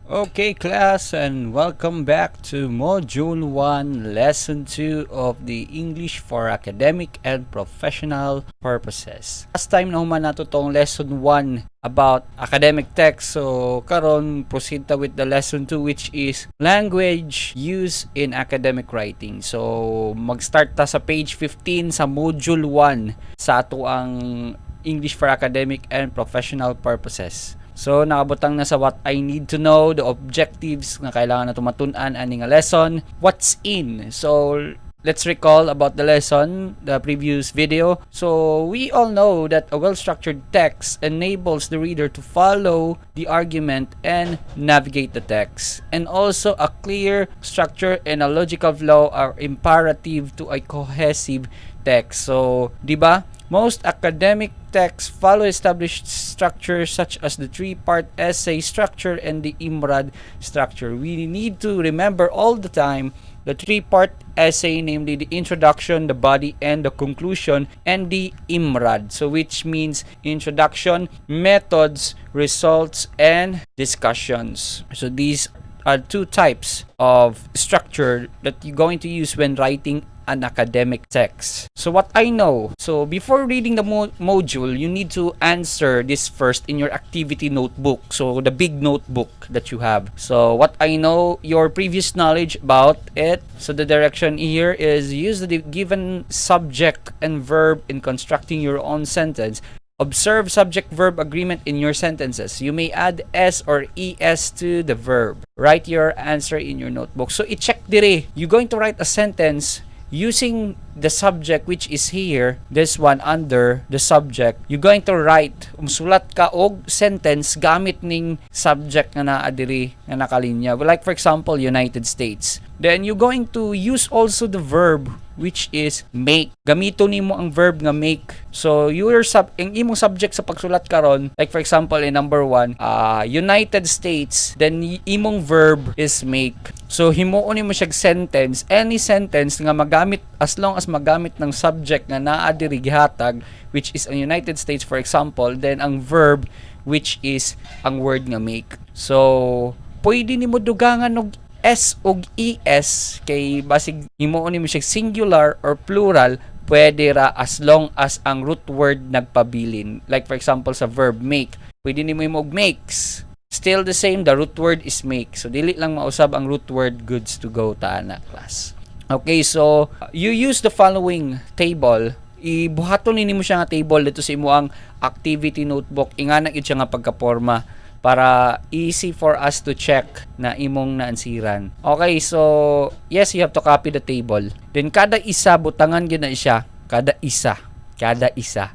Okay, class, and welcome back to Module 1, Lesson 2 of the English for Academic and Professional Purposes. Last time na human nato tong Lesson 1 about academic text. So, karon proceed ta with the Lesson 2, which is language use in academic writing. So, mag-start ta sa page 15 sa Module 1 sa ato ang English for Academic and Professional Purposes. So, nakabutang na sa what I need to know, the objectives na kailangan na tumatunan aning a lesson, what's in. So, let's recall about the lesson, the previous video. So, we all know that a well-structured text enables the reader to follow the argument and navigate the text. And also, a clear structure and a logical flow are imperative to a cohesive text. So, di ba? Most academic texts follow established structures such as the three-part essay structure and the IMRAD structure. We need to remember all the time the three-part essay, namely the introduction, the body, and the conclusion, and the IMRAD. So which means introduction, methods, results, and discussions. So these are two types of structure that you're going to use when writing an academic text. So what I know, so before reading the module, you need to answer this first in your activity notebook. So the big notebook that you have. So what I know, your previous knowledge about it. So the direction here is use the given subject and verb in constructing your own sentence. Observe subject-verb agreement in your sentences. You may add S or ES to the verb. Write your answer in your notebook. So i-check dire. You're going to write a sentence using the subject which is here, this one under the subject. You're going to write, umsulat ka og sentence gamit ning subject nga naa diri nga nakalinya. Like for example, United States. Then you're going to use also the verb which is make. Gamito nimo ang verb nga make. So your ang imong subject sa pagsulat karon, like for example in number 1, United States, then imong verb is make. So himuon nimo siya sentence, any sentence nga magamit as long as magamit ng subject nga naa diri gihatag which is ang United States for example, then ang verb which is ang word nga make. So pwede nimo dugangan og S ug ES kay basig himuon nimo siya singular or plural, pwede ra as long as ang root word nagpabilin. Like for example sa verb make, pwede nimo imo og makes. Still the same, the root word is make. So dili lang mausab ang root word, goods to go ta na class. Okay, so you use the following table. Ibuhaton nimo siya nga table dito sa imo ang activity notebook. Ingana gyud siya nga pagkaporma para easy for us to check na imong naansiran. Okay, so yes, you have to copy the table. Then kada isa butangan gyud na siya, kada isa.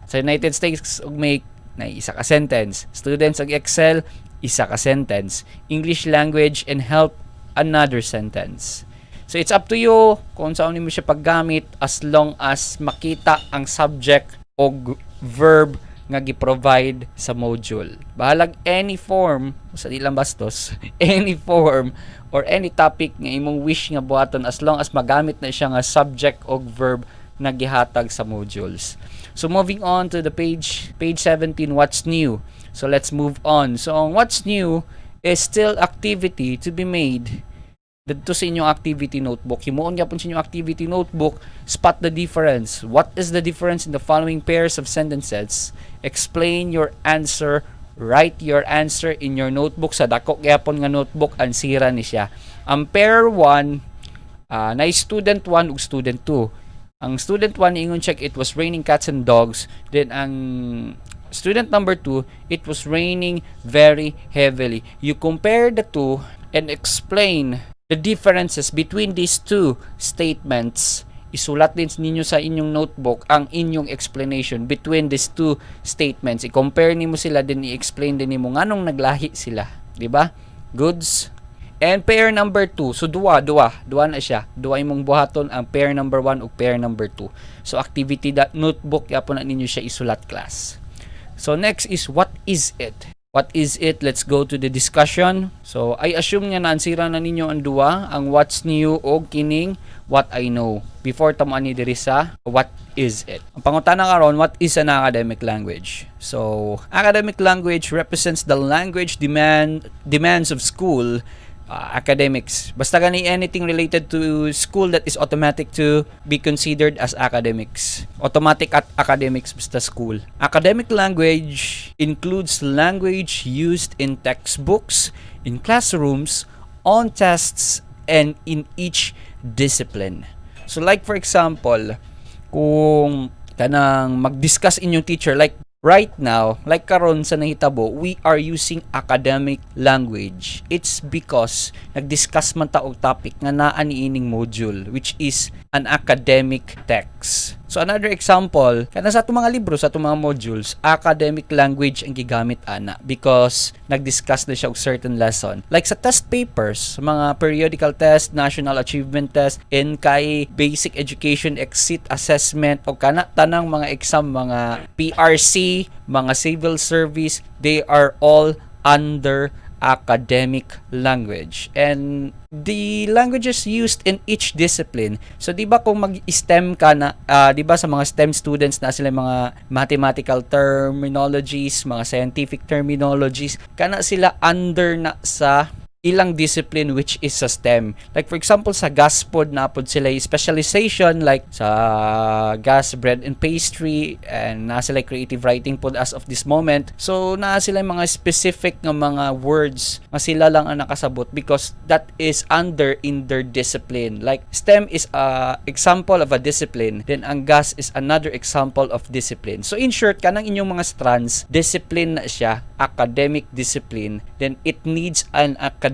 Sa United States og make na isa ka sentence. Students og Excel, isa ka sentence. English language and health, another sentence. So it's up to you kung saan mo siya paggamit as long as makita ang subject o verb nga gi-provide sa module. Bahalag any form, sa ilang bastos, any form or any topic nga imong wish nga buhaton as long as magamit na siya nga subject o verb na gihatag sa modules. So moving on to the page 17, what's new? So let's move on. So what's new is still activity to be made dito sa inyong activity notebook. Himuon gyapon sa inyong activity notebook, spot the difference. What is the difference in the following pairs of sentences? Explain your answer. Write your answer in your notebook. Sa dako gyapon nga notebook, ansira ni siya. Ang pair 1, na student 1 ug student 2. Ang student 1 ingon check, it was raining cats and dogs. Then ang student number 2, it was raining very heavily. You compare the two and explain the differences between these two statements. Isulat din ninyo sa inyong notebook ang inyong explanation between these two statements. I-compare nimo sila, din i-explain din nimo nganong naglahi sila, di ba? Goods. And pair number 2, so duwa na siya. Duwa imong buhaton ang pair number 1 ug pair number 2. So activity notebook yapon na ninyo siya isulat, class. So next is what is it? What is it? Let's go to the discussion. So I assume nga naansira na ninyo ang duwa, ang what's new o kining what I know. before tamo ani diri sa what is it. Ang pangutana karon, what is an academic language? So, academic language represents the language demands of school academics. Basta gani anything related to school that is automatic to be considered as academics. Automatic at academics basta school. Academic language includes language used in textbooks, in classrooms, on tests, and in each discipline. So like for example, kung kanang mag-discuss inyong teacher, like right now, like karon sa nahitabo, we are using academic language. It's because nag-discuss man ta og topic nga naa niining module, which is an academic text. So another example, kana sa atong mga libro, sa atong mga modules, academic language ang gigamit ana because nag-discuss na siya og certain lesson. Like sa test papers, mga periodical test, national achievement test, and kay basic education exit assessment o kana tanang mga exam, mga PRC, mga civil service, they are all under academic language. And the languages used in each discipline. So di ba kung mag-STEM ka na, di ba sa mga STEM students na sila mga mathematical terminologies, mga scientific terminologies, kana sila under na sa ilang discipline which is sa STEM. Like for example, sa gas pod na pod sila specialization, like sa gas, bread and pastry, and na sila creative writing pod as of this moment. So na sila mga specific nga mga words nga sila lang ang nakasabot because that is under in their discipline. Like STEM is a example of a discipline, then ang gas is another example of discipline. So in short, kanang inyong mga strands, discipline na siya, academic discipline, then it needs an academic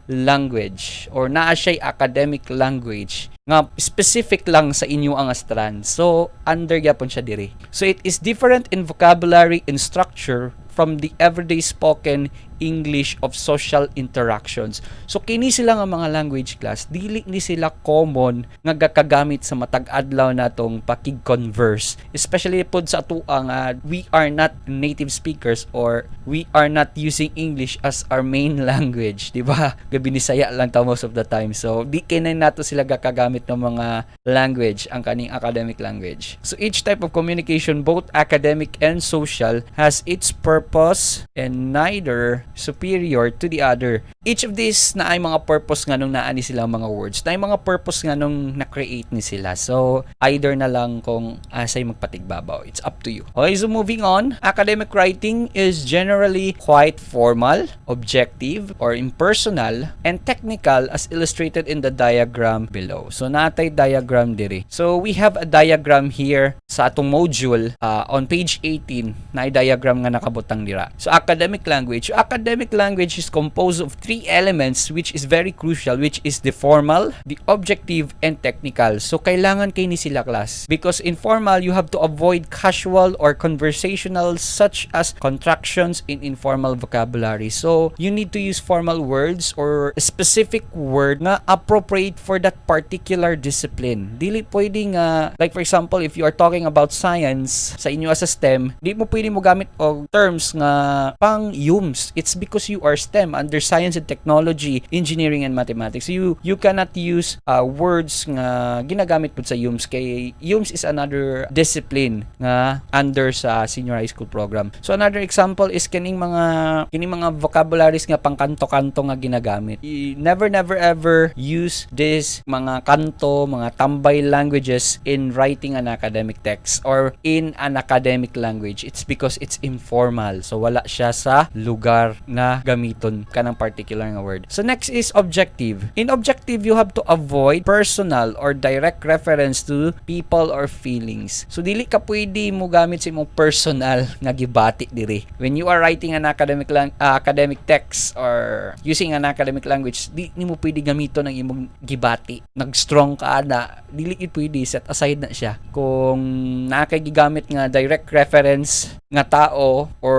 language or naa siya academic language nga specific lang sa inyo ang strand. So under gyapon siya diri. So it is different in vocabulary and structure from the everyday spoken English of social interactions. So kini sila nga mga language class, dili ni sila common nga gakagamit sa matag adlaw natong pakig-converse. Especially pod sa atuang we are not native speakers or we are not using English as our main language, di ba? Binisaya lang ta most of the time. So di kay nato sila gakagamit ng mga language, ang kaning academic language. So each type of communication, both academic and social, has its purpose and neither superior to the other. Each of these na ay mga purpose nga nung naani sila mga words, na ay mga purpose nga nung na-create ni sila. So either na lang kung asay magpatigbabaw. It's up to you. Okay, so moving on. Academic writing is generally quite formal, objective, or impersonal, and technical as illustrated in the diagram below. So natay diagram diri. So we have a diagram here sa atong module on page 18 na ay diagram nga nakabutang dira. So academic language. Academic language is composed of three elements which is very crucial, which is the formal, the objective, and technical. So kailangan kay ni sila class because in formal you have to avoid casual or conversational such as contractions in informal vocabulary. So you need to use formal words or a specific word na appropriate for that particular discipline. Dili pwedeng like for example, if you are talking about science sa inyo as a STEM, di mo pwedeng mo gamit og terms nga pang UMS. It's because you are STEM, under science and technology, engineering and mathematics. You cannot use words nga ginagamit pud sa UMS kay UMS is another discipline nga under sa senior high school program. So another example is kining mga vocabularies nga pang kanto-kanto nga ginagamit. You never ever use this mga kanto, mga tambay languages in writing an academic text or in an academic language. It's because it's informal. So wala siya sa lugar na gamiton kanang particular nga word. So next is objective. In objective, you have to avoid personal or direct reference to people or feelings. So dili ka pwede mo gamit sa imong personal nga gibati diri. When you are writing an academic text or using an academic language, di mo pwede gamiton ang imong gibati. Nag-strong ka na, dili it pwede, set aside na siya. Kung nakagigamit nga direct reference nga tao or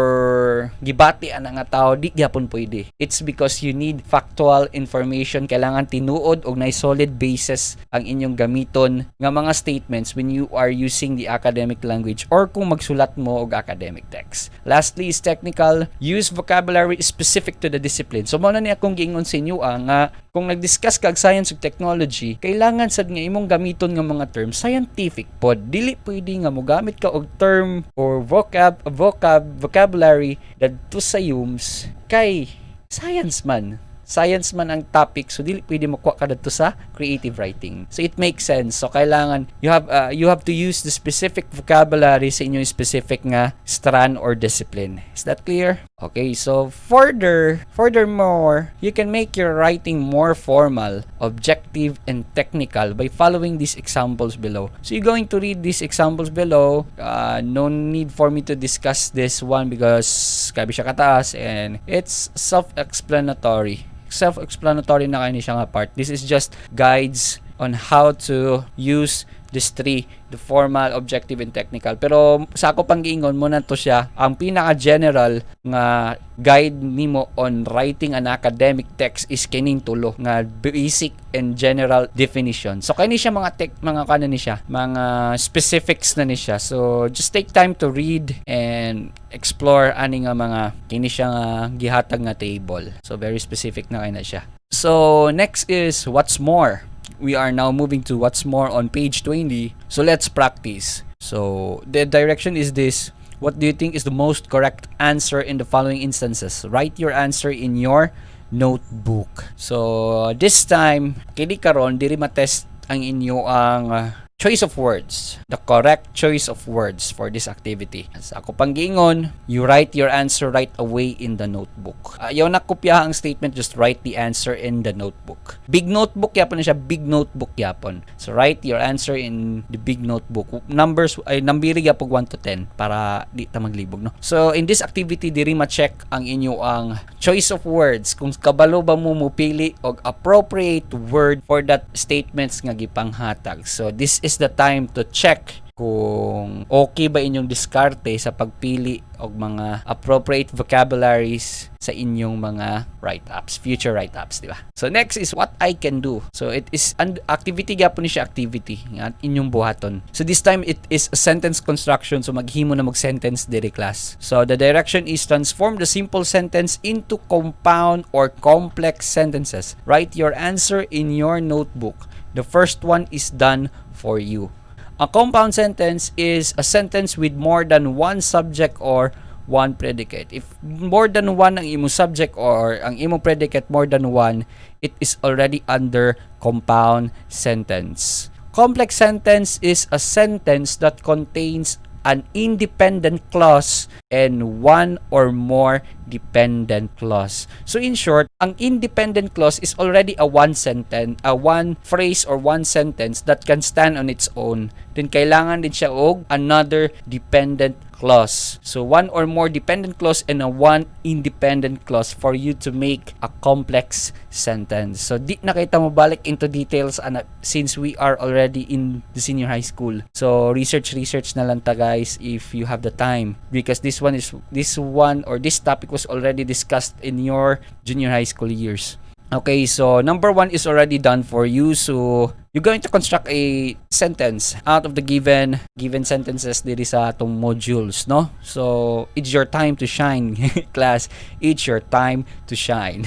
gibati ana nga tao, di gyapon pwede. It's because you need factual information. Kailangan tinuod og nay solid basis ang inyong gamiton nga mga statements when you are using the academic language or kung magsulat mo og academic text. Lastly is technical. Use vocabulary specific to the discipline. So mao na ni akong giingon sa inyo nga kung nag-discuss kag science ug technology, kailangan sad nga imong gamiton nga mga term scientific pod. Dili pwede nga mogamit ka og term or vocabulary dadto sa yums kay science man ang topic, so dili pwede makuha ka dito sa creative writing. So it makes sense. So kailangan you have to use the specific vocabulary sa inyong specific nga strand or discipline. Is that clear? Okay, so furthermore, you can make your writing more formal, objective, and technical by following these examples below. So you're going to read these examples below. No need for me to discuss this one because grabe siya kataas and it's self-explanatory na kayo siya nga part. This is just guides on how to use these three, the formal, objective, and technical. Pero sa ako pang giingon mo na to siya, ang pinaka-general nga guide nimo on writing an academic text is kining tulo nga basic and general definition. So kani siya mga specifics na ni siya. So just take time to read and explore ani nga mga kini siya nga gihatag nga table. So very specific na kay na siya. So next is what's more. We are now moving to what's more on page 20. So let's practice. So the direction is this. What do you think is the most correct answer in the following instances? Write your answer in your notebook. So this time, kini karon diri ma-test ang inyo ang choice of words, the correct choice of words for this activity. Sa ako pang giingon, you write your answer right away in the notebook. Ayaw na kopya ang statement, just write the answer in the notebook. Big notebook yapon na siya, big notebook yapon. So write your answer in the big notebook. Numbers ay nambiri gyapon 1 to 10 para di ta maglibog, no. So in this activity diri ma-check ang inyo ang choice of words kung kabalo ba mo mupili og appropriate word for that statements nga gipanghatag. So this is the time to check kung okay ba inyong diskarte sa pagpili og mga appropriate vocabularies sa inyong mga write-ups, future write-ups, di ba? So next is what I can do. So it is an activity gyapon ni siya activity nga inyong buhaton. So this time it is a sentence construction, so maghimo na mag-sentence diri class. So the direction is transform the simple sentence into compound or complex sentences. Write your answer in your notebook. The first one is done for you. A compound sentence is a sentence with more than one subject or one predicate. If more than one ang imong subject or ang imong predicate more than one, it is already under compound sentence. Complex sentence is a sentence that contains an independent clause and one or more dependent clause. So in short, ang independent clause is already a one phrase or one sentence that can stand on its own. Then kailangan din siya og another dependent clause. So one or more dependent clause and a one independent clause for you to make a complex sentence. So di na kita mo balik into details since we are already in the senior high school. So research na lang ta guys if you have the time, because this topic was already discussed in your junior high school years. Okay, so number 1 is already done for you. So you're going to construct a sentence out of the given sentences diri sa atong modules, no? So it's your time to shine, class. It's your time to shine.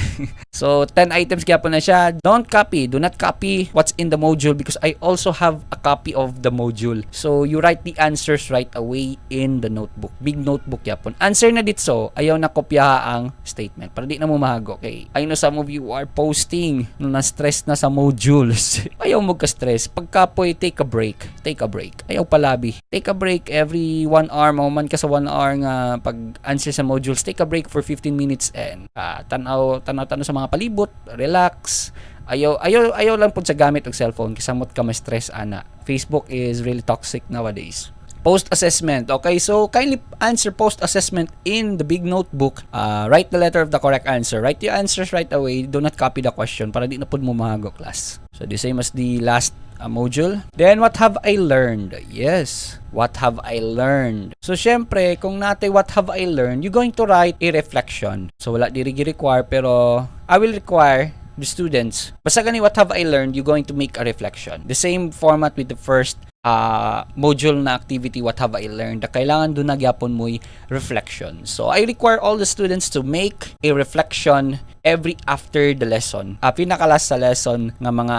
So 10 items kaya po na siya. Do not copy what's in the module because I also have a copy of the module. So you write the answers right away in the notebook. Big notebook kaya po. Answer na ditso, ayaw na kopya ang statement para di na mo mahago. Okay, I know some of you are posting no na-stress na sa modules. Ayaw mo ka-stress. Pagkapoy, take a break. Ayaw palabi. Take a break every 1 hour. Mahuman ka sa 1 hour nga pag-answer sa modules. Take a break for 15 minutes and tanaw sa mga palibot. Relax. Ayaw lang po sa gamit ng cellphone. Kasamot ka ma-stress, ana. Facebook is really toxic nowadays. Post-assessment. Okay, so kindly answer post-assessment in the big notebook. Write the letter of the correct answer. Write your answers right away. Do not copy the question para di na po mo mahago, class. So the same as the last module. Then, what have I learned? Yes, what have I learned? So, syempre, kung natin what have I learned, you're going to write a reflection. So, wala diri gi-require, pero I will require the students. Basta gani what have I learned, you're going to make a reflection. The same format with the first module na activity what have I learned, kailangan doon nagyapon mo'y reflection. So I require all the students to make a reflection every after the lesson. Pinakalas sa lesson nga mga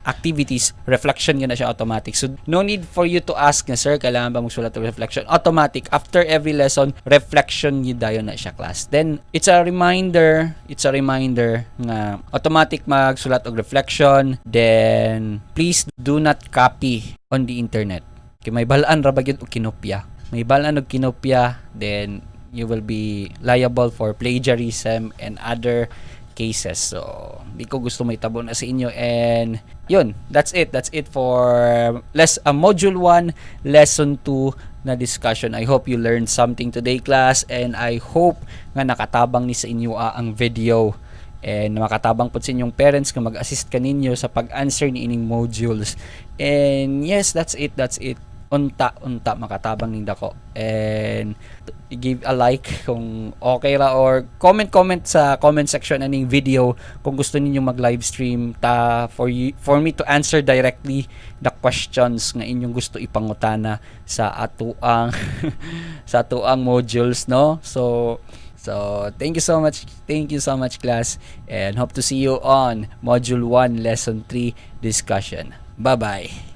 activities, reflection yun na siya automatic. So no need for you to ask na, sir, kailangan ba magsulat ng reflection? Automatic. After every lesson, reflection yun dayon na siya, class. Then it's a reminder nga automatic magsulat og reflection. Then please do not copy on the internet. Kay may balaan ra ba gyud og kinopya. May balaan og kinopya, then you will be liable for plagiarism and other cases. So, di ko gusto may tabo na sa inyo. And yun, that's it for Module 1, Lesson 2 na discussion. I hope you learned something today, class, and I hope nga nakatabang ni sa inyo ang video. And makatabang po sa inyong parents kung mag-assist ka ninyo sa pag-answer ni ining modules. And yes, that's it. Unta makatabang ning dako. And give a like kung okay ra, or comment sa comment section aning video kung gusto ninyo mag-live stream for me to answer directly the questions nga inyong gusto ipangutana sa atuang sa atuang modules, no? So thank you so much, class, and hope to see you on Module 1 Lesson 3 discussion. Bye-bye.